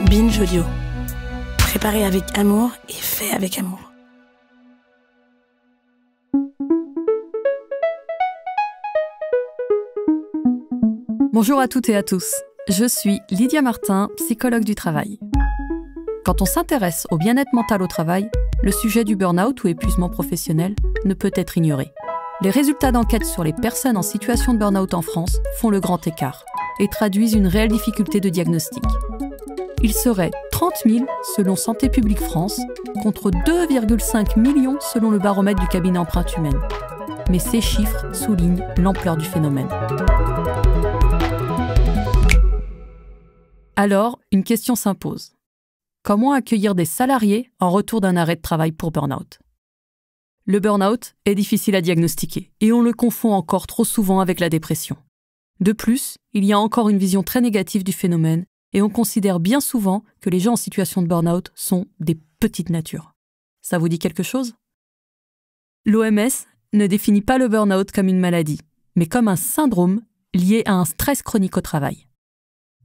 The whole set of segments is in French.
Binge Audio. Préparé avec amour et fait avec amour. Bonjour à toutes et à tous. Je suis Lydia Martin, psychologue du travail. Quand on s'intéresse au bien-être mental au travail, le sujet du burn-out ou épuisement professionnel ne peut être ignoré. Les résultats d'enquête sur les personnes en situation de burn-out en France font le grand écart et traduisent une réelle difficulté de diagnostic. Il serait 30 000 selon Santé publique France, contre 2,5 millions selon le baromètre du cabinet Empreinte Humaine. Mais ces chiffres soulignent l'ampleur du phénomène. Alors, une question s'impose. Comment accueillir des salariés en retour d'un arrêt de travail pour burn-out ? Le burn-out est difficile à diagnostiquer et on le confond encore trop souvent avec la dépression. De plus, il y a encore une vision très négative du phénomène et on considère bien souvent que les gens en situation de burn-out sont des petites natures. Ça vous dit quelque chose ? L'OMS ne définit pas le burn-out comme une maladie, mais comme un syndrome lié à un stress chronique au travail.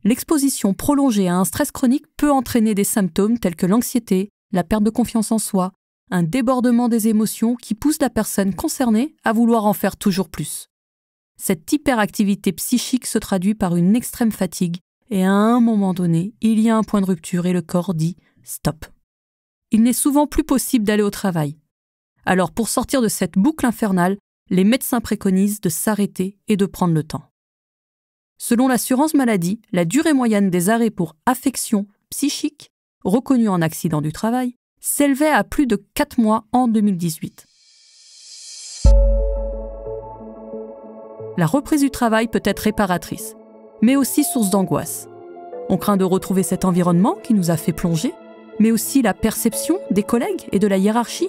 L'exposition prolongée à un stress chronique peut entraîner des symptômes tels que l'anxiété, la perte de confiance en soi, un débordement des émotions qui pousse la personne concernée à vouloir en faire toujours plus. Cette hyperactivité psychique se traduit par une extrême fatigue et à un moment donné, il y a un point de rupture et le corps dit « stop ». Il n'est souvent plus possible d'aller au travail. Alors pour sortir de cette boucle infernale, les médecins préconisent de s'arrêter et de prendre le temps. Selon l'assurance maladie, la durée moyenne des arrêts pour affection psychique, reconnue en accident du travail, s'élevait à plus de 4 mois en 2018. La reprise du travail peut être réparatrice, mais aussi source d'angoisse. On craint de retrouver cet environnement qui nous a fait plonger, mais aussi la perception des collègues et de la hiérarchie.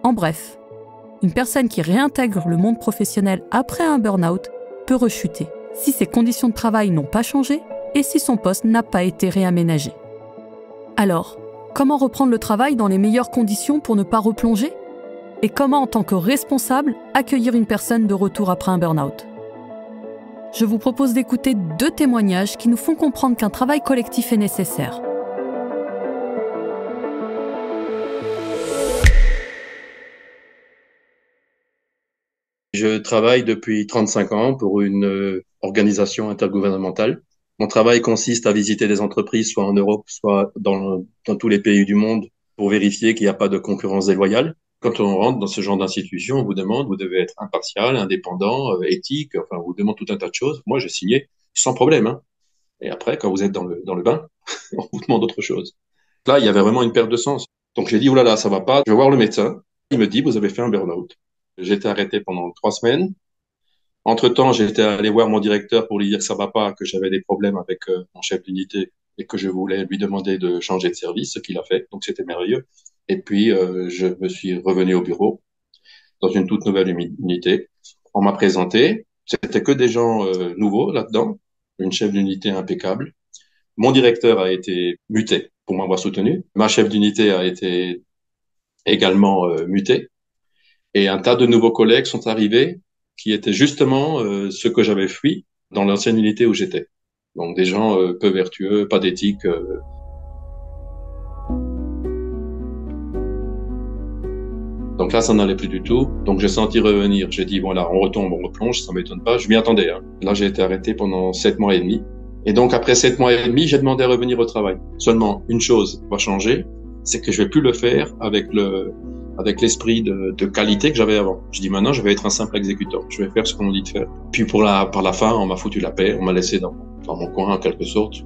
En bref, une personne qui réintègre le monde professionnel après un burn-out peut rechuter si ses conditions de travail n'ont pas changé et si son poste n'a pas été réaménagé. Alors, comment reprendre le travail dans les meilleures conditions pour ne pas replonger ? Et comment, en tant que responsable, accueillir une personne de retour après un burn-out ? Je vous propose d'écouter 2 témoignages qui nous font comprendre qu'un travail collectif est nécessaire. Je travaille depuis 35 ans pour une organisation intergouvernementale. Mon travail consiste à visiter des entreprises, soit en Europe, soit dans tous les pays du monde, pour vérifier qu'il n'y a pas de concurrence déloyale. Quand on rentre dans ce genre d'institution, on vous demande, vous devez être impartial, indépendant, éthique, enfin, on vous demande tout un tas de choses. Moi, j'ai signé sans problème, hein. Et après, quand vous êtes dans le bain, on vous demande autre chose. Là, il y avait vraiment une perte de sens. Donc, j'ai dit, oh là là, ça va pas, je vais voir le médecin. Il me dit, vous avez fait un burn-out. J'ai été arrêté pendant 3 semaines. Entre-temps, j'étais allé voir mon directeur pour lui dire que ça va pas, que j'avais des problèmes avec mon chef d'unité et que je voulais lui demander de changer de service, ce qu'il a fait. Donc, c'était merveilleux. Et puis, je me suis revenu au bureau dans une toute nouvelle unité. On m'a présenté. C'était que des gens nouveaux là-dedans. Une chef d'unité impeccable. Mon directeur a été muté pour m'avoir soutenu. Ma chef d'unité a été également mutée. Et un tas de nouveaux collègues sont arrivés qui étaient justement ceux que j'avais fui dans l'ancienne unité où j'étais. Donc des gens peu vertueux, pas d'éthique. Donc là, ça n'allait plus du tout. Donc j'ai senti revenir. J'ai dit, voilà, on retombe, on replonge, ça m'étonne pas. Je m'y attendais, hein. Là, j'ai été arrêté pendant 7 mois et demi. Et donc après 7 mois et demi, j'ai demandé à revenir au travail. Seulement, une chose va changer, c'est que je vais plus le faire avec l'esprit de qualité que j'avais avant. Je dis maintenant, je vais être un simple exécutant. Je vais faire ce qu'on me dit de faire. Puis par la fin, on m'a foutu la paix. On m'a laissé dans mon coin, en quelque sorte.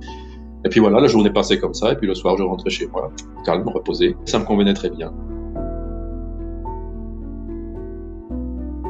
Et puis voilà, la journée passait comme ça. Et puis le soir, je rentrais chez moi, calme, reposé. Ça me convenait très bien.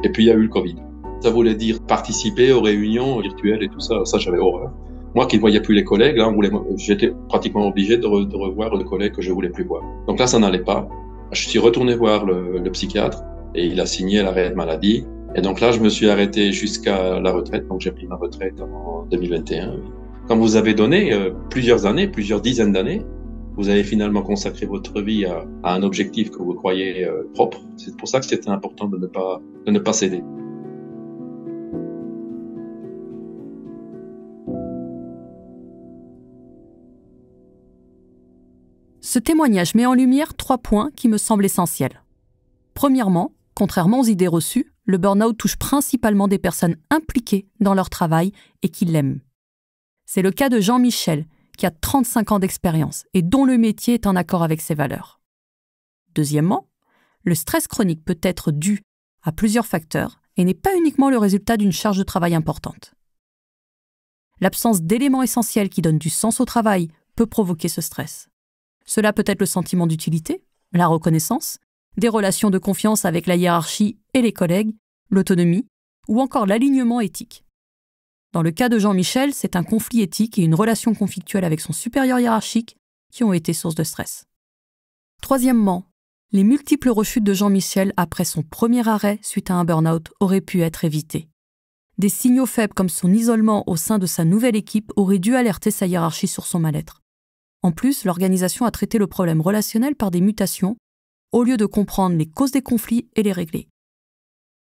Et puis il y a eu le Covid. Ça voulait dire participer aux réunions virtuelles et tout ça. Ça, j'avais horreur. Moi qui ne voyais plus les collègues, là, j'étais pratiquement obligé de revoir le collègue que je voulais plus voir. Donc là, ça n'allait pas. Je suis retourné voir le psychiatre et il a signé l'arrêt de maladie. Et donc là, je me suis arrêté jusqu'à la retraite. Donc j'ai pris ma retraite en 2021. Quand vous avez donné plusieurs années, plusieurs dizaines d'années, vous avez finalement consacré votre vie à un objectif que vous croyez propre. C'est pour ça que c'était important de ne pas céder. Ce témoignage met en lumière 3 points qui me semblent essentiels. Premièrement, contrairement aux idées reçues, le burn-out touche principalement des personnes impliquées dans leur travail et qui l'aiment. C'est le cas de Jean-Michel, qui a 35 ans d'expérience et dont le métier est en accord avec ses valeurs. Deuxièmement, le stress chronique peut être dû à plusieurs facteurs et n'est pas uniquement le résultat d'une charge de travail importante. L'absence d'éléments essentiels qui donnent du sens au travail peut provoquer ce stress. Cela peut être le sentiment d'utilité, la reconnaissance, des relations de confiance avec la hiérarchie et les collègues, l'autonomie ou encore l'alignement éthique. Dans le cas de Jean-Michel, c'est un conflit éthique et une relation conflictuelle avec son supérieur hiérarchique qui ont été source de stress. Troisièmement, les multiples rechutes de Jean-Michel après son premier arrêt suite à un burn-out auraient pu être évités. Des signaux faibles comme son isolement au sein de sa nouvelle équipe auraient dû alerter sa hiérarchie sur son mal-être. En plus, l'organisation a traité le problème relationnel par des mutations, au lieu de comprendre les causes des conflits et les régler.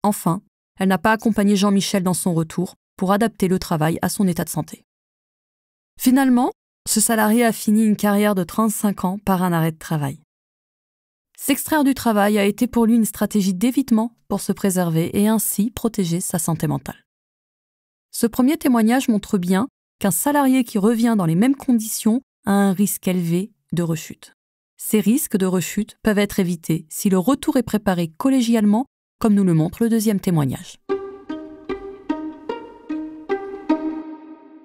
Enfin, elle n'a pas accompagné Jean-Michel dans son retour pour adapter le travail à son état de santé. Finalement, ce salarié a fini une carrière de 35 ans par un arrêt de travail. S'extraire du travail a été pour lui une stratégie d'évitement pour se préserver et ainsi protéger sa santé mentale. Ce premier témoignage montre bien qu'un salarié qui revient dans les mêmes conditions a un risque élevé de rechute. Ces risques de rechute peuvent être évités si le retour est préparé collégialement, comme nous le montre le deuxième témoignage.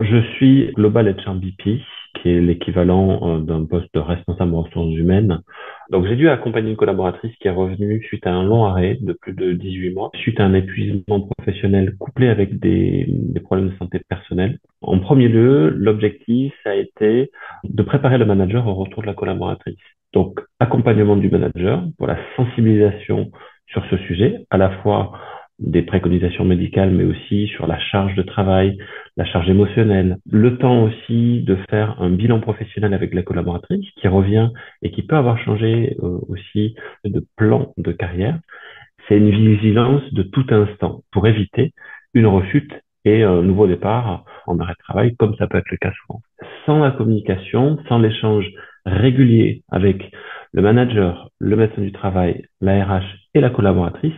Je suis Global HR VP, qui est l'équivalent d'un poste de responsable ressources humaines. Donc j'ai dû accompagner une collaboratrice qui est revenue suite à un long arrêt de plus de 18 mois, suite à un épuisement professionnel couplé avec des problèmes de santé personnelle. En premier lieu, l'objectif ça a été de préparer le manager au retour de la collaboratrice. Donc accompagnement du manager pour la sensibilisation sur ce sujet, à la fois des préconisations médicales, mais aussi sur la charge de travail, la charge émotionnelle. Le temps aussi de faire un bilan professionnel avec la collaboratrice qui revient et qui peut avoir changé aussi de plan de carrière. C'est une vigilance de tout instant pour éviter une rechute et un nouveau départ en arrêt de travail, comme ça peut être le cas souvent. Sans la communication, sans l'échange régulier avec le manager, le médecin du travail, la RH et la collaboratrice,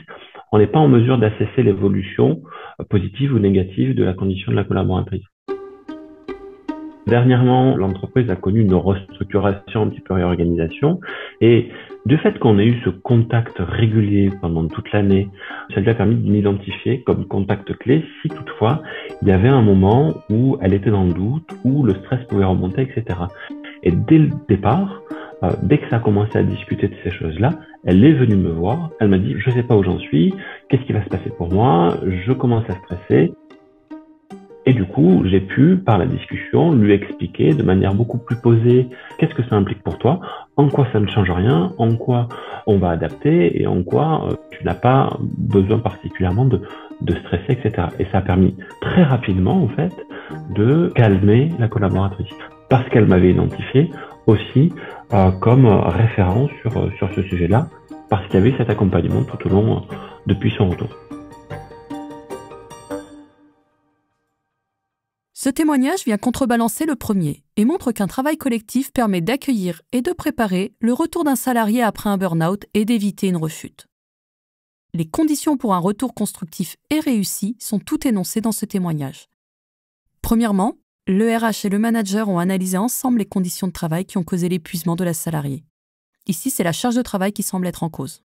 on n'est pas en mesure d'assesser l'évolution positive ou négative de la condition de la collaboratrice. Dernièrement, l'entreprise a connu une restructuration, un petit peu réorganisation, et du fait qu'on ait eu ce contact régulier pendant toute l'année, ça lui a permis d'identifier comme contact clé si toutefois il y avait un moment où elle était dans le doute, où le stress pouvait remonter, etc. Et dès le départ, dès que ça a commencé à discuter de ces choses-là, elle est venue me voir, elle m'a dit « je sais pas où j'en suis, qu'est-ce qui va se passer pour moi, je commence à stresser ». Et du coup, j'ai pu, par la discussion, lui expliquer de manière beaucoup plus posée qu'est-ce que ça implique pour toi, en quoi ça ne change rien, en quoi on va adapter et en quoi tu n'as pas besoin particulièrement de stresser, etc. Et ça a permis très rapidement, en fait, de calmer la collaboratrice. Parce qu'elle m'avait identifié aussi comme référent sur ce sujet-là, parce qu'il y avait cet accompagnement tout au long depuis son retour. Ce témoignage vient contrebalancer le premier et montre qu'un travail collectif permet d'accueillir et de préparer le retour d'un salarié après un burn-out et d'éviter une rechute. Les conditions pour un retour constructif et réussi sont toutes énoncées dans ce témoignage. Premièrement, le RH et le manager ont analysé ensemble les conditions de travail qui ont causé l'épuisement de la salariée. Ici, c'est la charge de travail qui semble être en cause.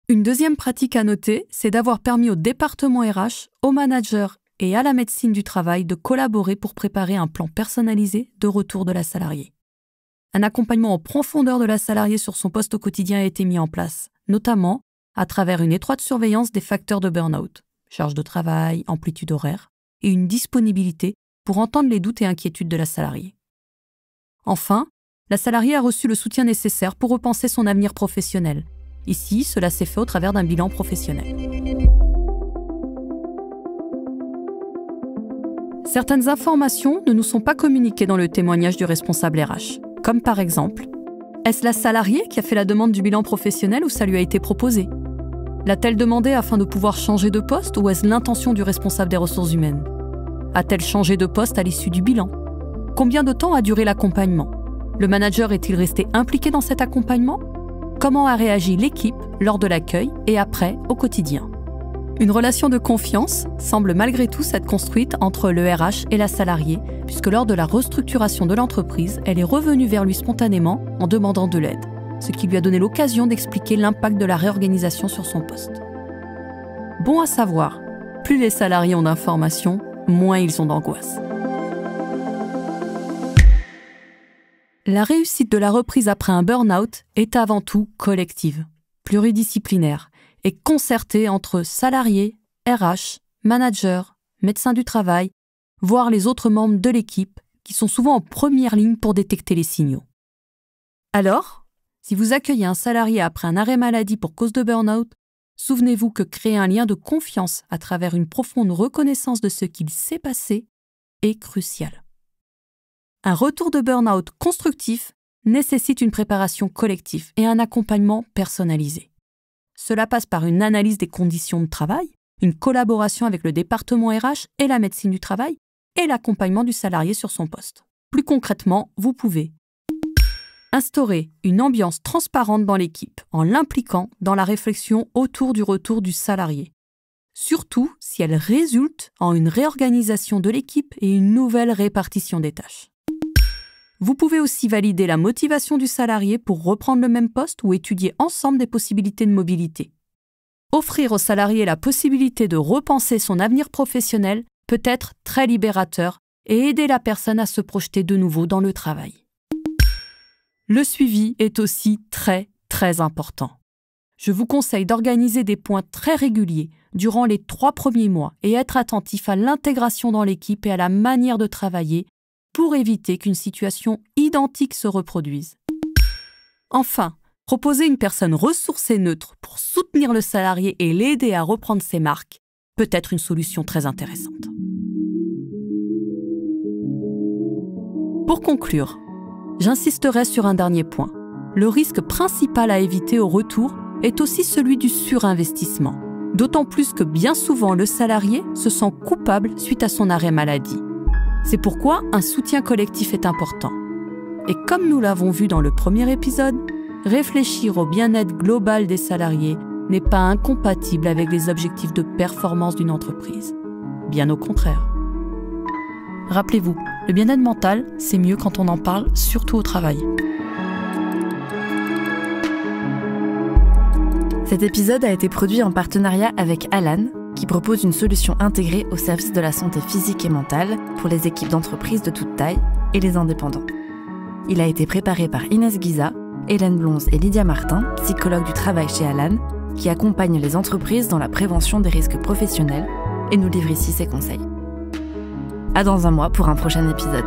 Une deuxième pratique à noter, c'est d'avoir permis au département RH, au manager et à la médecine du travail de collaborer pour préparer un plan personnalisé de retour de la salariée. Un accompagnement en profondeur de la salariée sur son poste au quotidien a été mis en place, notamment à travers une étroite surveillance des facteurs de burn-out, charge de travail, amplitude horaire, et une disponibilité pour entendre les doutes et inquiétudes de la salariée. Enfin, la salariée a reçu le soutien nécessaire pour repenser son avenir professionnel. Ici, cela s'est fait au travers d'un bilan professionnel. Certaines informations ne nous sont pas communiquées dans le témoignage du responsable RH, comme par exemple, est-ce la salariée qui a fait la demande du bilan professionnel ou ça lui a été proposé ? L'a-t-elle demandé afin de pouvoir changer de poste ou est-ce l'intention du responsable des ressources humaines ? A-t-elle changé de poste à l'issue du bilan ? Combien de temps a duré l'accompagnement ? Le manager est-il resté impliqué dans cet accompagnement ? Comment a réagi l'équipe lors de l'accueil et après au quotidien ? Une relation de confiance semble malgré tout s'être construite entre le RH et la salariée, puisque lors de la restructuration de l'entreprise, elle est revenue vers lui spontanément en demandant de l'aide, ce qui lui a donné l'occasion d'expliquer l'impact de la réorganisation sur son poste. Bon à savoir, plus les salariés ont d'informations, moins ils ont d'angoisse. La réussite de la reprise après un burn-out est avant tout collective, pluridisciplinaire et concertée entre salariés, RH, managers, médecins du travail, voire les autres membres de l'équipe qui sont souvent en première ligne pour détecter les signaux. Alors, si vous accueillez un salarié après un arrêt maladie pour cause de burn-out, souvenez-vous que créer un lien de confiance à travers une profonde reconnaissance de ce qu'il s'est passé est crucial. Un retour de burn-out constructif nécessite une préparation collective et un accompagnement personnalisé. Cela passe par une analyse des conditions de travail, une collaboration avec le département RH et la médecine du travail et l'accompagnement du salarié sur son poste. Plus concrètement, vous pouvez instaurer une ambiance transparente dans l'équipe en l'impliquant dans la réflexion autour du retour du salarié, surtout si elle résulte en une réorganisation de l'équipe et une nouvelle répartition des tâches. Vous pouvez aussi valider la motivation du salarié pour reprendre le même poste ou étudier ensemble des possibilités de mobilité. Offrir au salarié la possibilité de repenser son avenir professionnel peut être très libérateur et aider la personne à se projeter de nouveau dans le travail. Le suivi est aussi très important. Je vous conseille d'organiser des points très réguliers durant les 3 premiers mois et être attentif à l'intégration dans l'équipe et à la manière de travailler pour éviter qu'une situation identique se reproduise. Enfin, proposer une personne ressource et neutre pour soutenir le salarié et l'aider à reprendre ses marques peut être une solution très intéressante. Pour conclure, j'insisterai sur un dernier point. Le risque principal à éviter au retour est aussi celui du surinvestissement, d'autant plus que bien souvent le salarié se sent coupable suite à son arrêt maladie. C'est pourquoi un soutien collectif est important. Et comme nous l'avons vu dans le premier épisode, réfléchir au bien-être global des salariés n'est pas incompatible avec les objectifs de performance d'une entreprise. Bien au contraire. Rappelez-vous, le bien-être mental, c'est mieux quand on en parle, surtout au travail. Cet épisode a été produit en partenariat avec Alan, qui propose une solution intégrée au service de la santé physique et mentale pour les équipes d'entreprise de toute taille et les indépendants. Il a été préparé par Inès Guiza, Hélène Blonze et Lydia Martin, psychologues du travail chez Alan, qui accompagnent les entreprises dans la prévention des risques professionnels et nous livre ici ses conseils. À dans un mois pour un prochain épisode.